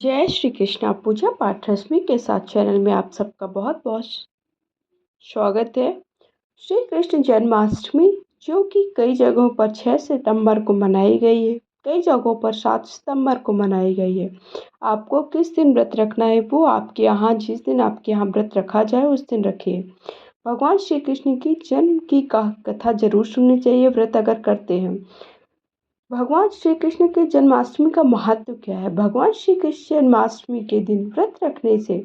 जय श्री कृष्णा। पूजा पाठ रश्मि के साथ चैनल में आप सबका बहुत बहुत स्वागत है। श्री कृष्ण जन्माष्टमी जो कि कई जगहों पर 6 सितंबर को मनाई गई है, कई जगहों पर 7 सितंबर को मनाई गई है। आपको किस दिन व्रत रखना है वो आपके यहाँ, जिस दिन आपके यहाँ व्रत रखा जाए उस दिन रखिए। भगवान श्री कृष्ण की जन्म की कथा जरूर सुननी चाहिए व्रत अगर करते हैं। भगवान श्री कृष्ण के जन्माष्टमी का महत्व क्या है? भगवान श्री कृष्ण जन्माष्टमी के दिन व्रत रखने से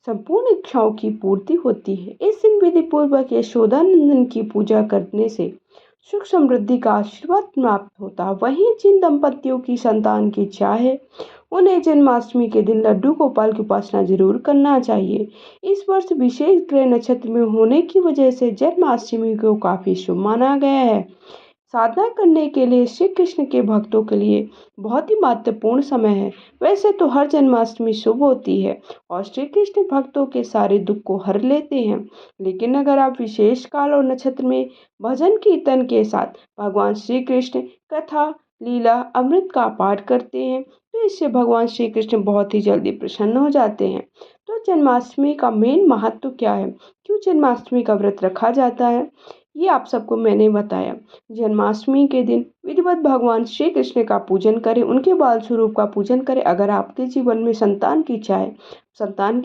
संपूर्ण इच्छाओं की पूर्ति होती है। इस दिन विधि पूर्वक यशोदानंदन की पूजा करने से सुख समृद्धि का आशीर्वाद प्राप्त होता है। वहीं जिन दंपतियों की संतान की इच्छा है उन्हें जन्माष्टमी के दिन लड्डू गोपाल की उपासना जरूर करना चाहिए। इस वर्ष विशेष ग्रह नक्षत्र में होने की वजह से जन्माष्टमी को काफी शुभ माना गया है। साधना करने के लिए श्री कृष्ण के भक्तों के लिए बहुत ही महत्वपूर्ण समय है। वैसे तो हर जन्माष्टमी शुभ होती है और श्री कृष्ण भक्तों के सारे दुख को हर लेते हैं, लेकिन अगर आप विशेष काल और नक्षत्र में भजन कीर्तन के साथ भगवान श्री कृष्ण कथा लीला अमृत का पाठ करते हैं तो इससे भगवान श्री कृष्ण बहुत ही जल्दी प्रसन्न हो जाते हैं। तो जन्माष्टमी का मेन महत्व क्या है, क्यों जन्माष्टमी का व्रत रखा जाता है, ये आप सबको मैंने बताया। जन्माष्टमी के दिन विधिवत भगवान श्री कृष्ण का पूजन करें, उनके बाल स्वरूप का पूजन करें। अगर आपके जीवन में संतान की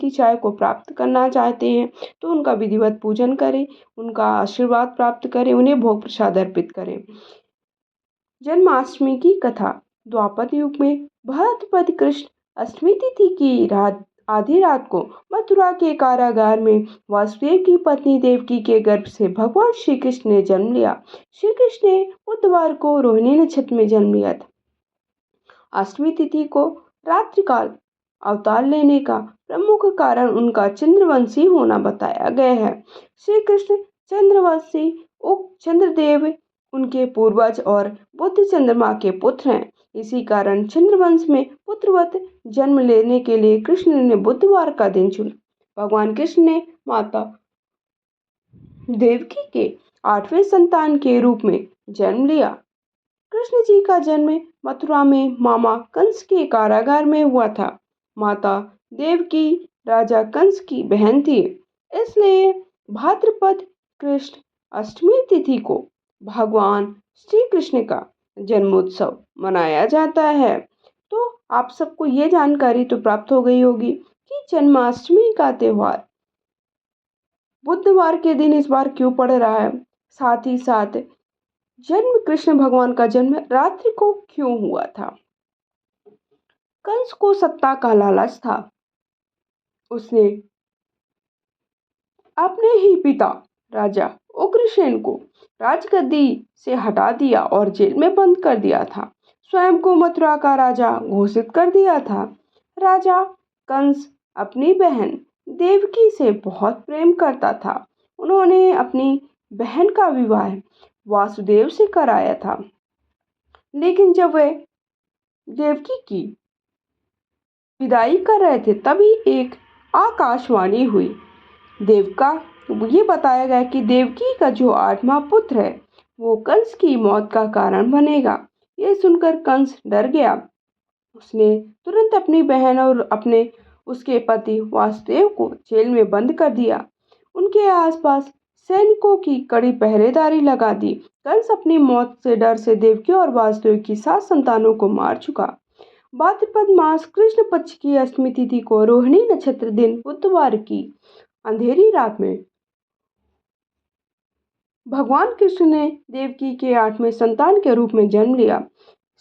चाय को प्राप्त करना चाहते हैं तो उनका विधिवत पूजन करें, उनका आशीर्वाद प्राप्त करें, उन्हें भोग प्रसाद अर्पित करें। जन्माष्टमी की कथा। द्वापर युग में भरतपति कृष्ण अष्टमी तिथि की रात आधी रात को मथुरा के कारागार में वासुदेव की पत्नी देवकी के गर्भ से भगवान श्री कृष्ण ने जन्म लिया। श्री कृष्ण ने बुधवार को रोहिणी नक्षत्र में जन्म लिया था। अष्टमी तिथि को रात्रिकाल अवतार लेने का प्रमुख कारण उनका चंद्रवंशी होना बताया गया है। श्री कृष्ण चंद्रवंशी उप चंद्रदेव उनके पूर्वज और बुद्ध चंद्रमा के पुत्र हैं। इसी कारण चंद्रवंश में पुत्रवत जन्म लेने के लिए कृष्ण ने बुधवार का दिन चुना। भगवान कृष्ण ने माता देवकी के 8वें संतान के रूप में जन्म लिया। कृष्ण जी का जन्म मथुरा में मामा कंस के कारागार में हुआ था। माता देवकी राजा कंस की बहन थी, इसलिए भाद्रपद कृष्ण अष्टमी तिथि को भगवान श्री कृष्ण का जन्मोत्सव मनाया जाता है। तो आप सबको ये जानकारी तो प्राप्त हो गई होगी कि जन्माष्टमी का त्योहार बुधवार के दिन इस बार क्यों पड़ रहा है, साथ ही साथ जन्म कृष्ण भगवान का जन्म रात्रि को क्यों हुआ था। कंस को सत्ता का लालच था, उसने अपने ही पिता राजा उग्रसेन को राजगद्दी से हटा दिया और जेल में बंद कर दिया था। स्वयं को मथुरा का राजा घोषित कर दिया था। राजा कंस अपनी बहन देवकी से बहुत प्रेम करता था। उन्होंने अपनी बहन का विवाह वासुदेव से कराया था, लेकिन जब वे देवकी की विदाई कर रहे थे तभी एक आकाशवाणी हुई। देवका ये बताया गया कि देवकी का जो 8वां पुत्र है वो कंस की मौत का कारण बनेगा। ये सुनकर कंस डर गया। उसने तुरंत अपनी बहन और उसके पति वासुदेव को जेल में बंद कर दिया। उनके आसपास सैनिकों की कड़ी पहरेदारी लगा दी। कंस अपनी मौत से डर से देवकी और वासुदेव की 7 संतानों को मार चुका। भाद्रपद मास कृष्ण पक्ष की अष्टमी तिथि को रोहिणी नक्षत्र दिन बुधवार की अंधेरी रात में भगवान कृष्ण ने देवकी के 8वें संतान के रूप में जन्म लिया।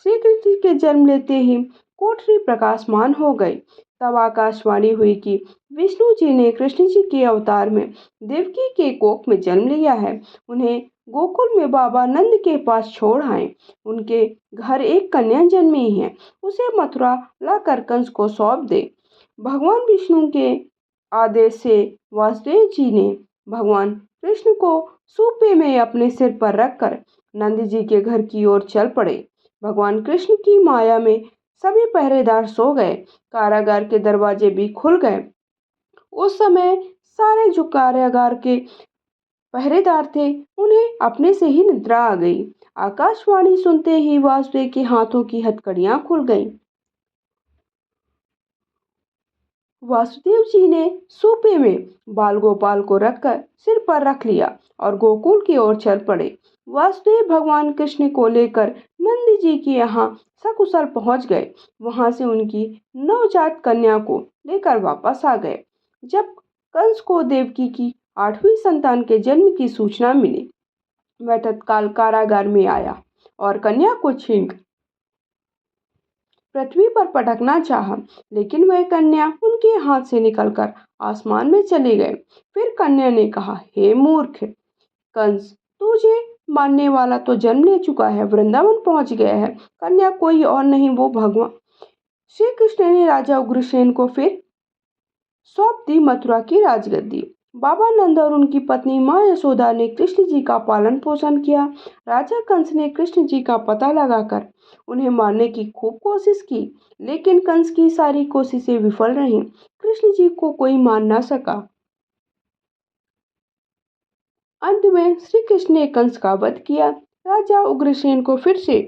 श्री कृष्ण के जन्म लेते ही कोठरी प्रकाशमान हो गई। तब आकाशवाणी हुई कि विष्णु जी ने कृष्ण जी के अवतार में देवकी के कोख में जन्म लिया है। उन्हें गोकुल में बाबा नंद के पास छोड़ आए। उनके घर एक कन्या जन्मी है, उसे मथुरा लाकर कंस को सौंप दे। भगवान विष्णु के आदेश से वासुदेव जी ने भगवान कृष्ण को सूपे में अपने सिर पर रखकर नंद जी के घर की ओर चल पड़े। भगवान कृष्ण की माया में सभी पहरेदार सो गए, कारागार के दरवाजे भी खुल गए। उस समय सारे जो कारागार के पहरेदार थे उन्हें अपने से ही निद्रा आ गई। आकाशवाणी सुनते ही वासुदेव के हाथों की हथकड़ियां खुल गईं। वासुदेव जी ने सोपे में बाल गोपाल को रखकर सिर पर रख लिया और गोकुल की ओर चल पड़े। वासुदेव भगवान कृष्ण को लेकर नंद जी के यहाँ सकुशल पहुंच गए। वहां से उनकी नवजात कन्या को लेकर वापस आ गए। जब कंस को देवकी की 8वीं संतान के जन्म की सूचना मिली, वह तत्काल कारागार में आया और कन्या को छीन पृथ्वी पर पटकना चाहा, लेकिन वह कन्या उनके हाथ से निकलकर आसमान में चली गई। फिर कन्या ने कहा, हे मूर्ख कंस, तुझे मारने वाला तो जन्म ले चुका है, वृंदावन पहुंच गया है। कन्या कोई और नहीं, वो भगवान श्री कृष्ण ने राजा उग्रसेन को फिर सौंप दी मथुरा की राजगद्दी। बाबा नंद और उनकी पत्नी माँ यशोदा ने कृष्ण जी का पालन पोषण किया। राजा कंस ने कृष्ण जी का पता लगाकर उन्हें मारने की खूब कोशिश की, लेकिन कंस की सारी कोशिशें विफल रहीं। कृष्ण जी को कोई मार न सका। अंत में श्री कृष्ण ने कंस का वध किया। राजा उग्रसेन को फिर से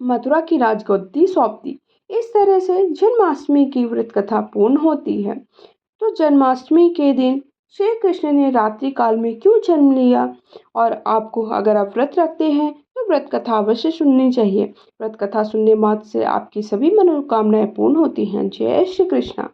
मथुरा की राजगद्दी सौंप दी। इस तरह से जन्माष्टमी की व्रत कथा पूर्ण होती है। तो जन्माष्टमी के दिन श्री कृष्ण ने रात्रि काल में क्यों जन्म लिया, और आपको अगर आप व्रत रखते हैं तो व्रत कथा अवश्य सुननी चाहिए। व्रत कथा सुनने मात्र से आपकी सभी मनोकामनाएं पूर्ण होती हैं। जय श्री कृष्ण।